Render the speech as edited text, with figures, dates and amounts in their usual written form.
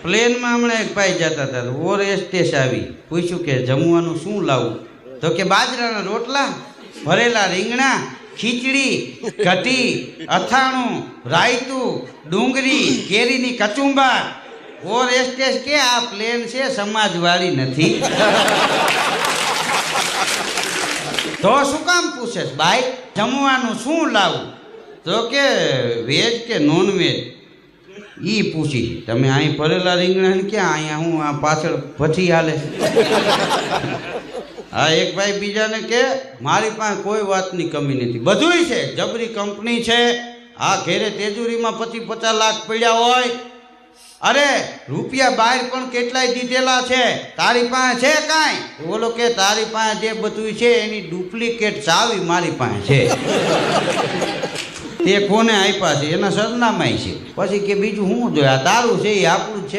પ્લેનમાં હમણાં એક ભાઈ જતા હતા, ઓર એસ્ટેસ આવી, પૂછ્યું કે જમવાનું શું લાવું? તો કે બાજરાના રોટલા, ભરેલા રીંગણા, ખીચડી, કઢી, અથાણું, રાયતું, ડુંગળી, કેરીની કચુંબર. ઓર એસ્ટેસ કે આ પ્લેન છે, સમાજવાળી નથી. તો શું કામ પૂછેશ ભાઈ, જમવાનું શું લાવું? તો કે વેજ કે નોન વેજ? ઈ પૂછી તમે અહીં ભરેલા રીંગણા ક્યાં, અહીંયા હું આ પાછળ ભઠ્ઠી હાલે. હા, એક ભાઈ બીજાને કે મારી પાસે કોઈ વાતની કમી નથી, બધુંય છે, જબરી કંપની છે, આ ઘેરે તેજુરીમાં 50 લાખ પડ્યા હોય, અરે રૂપિયા બહાર પણ કેટલાય દીધેલા છે, તારી પાસે છે કાંઈ? બોલો કે તારી પાસે જે બધું છે એની ડુપ્લિકેટ ચાવી મારી પાસે છે. તે કોને આપ્યા છે, એના સરનામાય છે. પછી કે બીજું શું જોઈએ, આ તારું છે એ આપણું જ છે.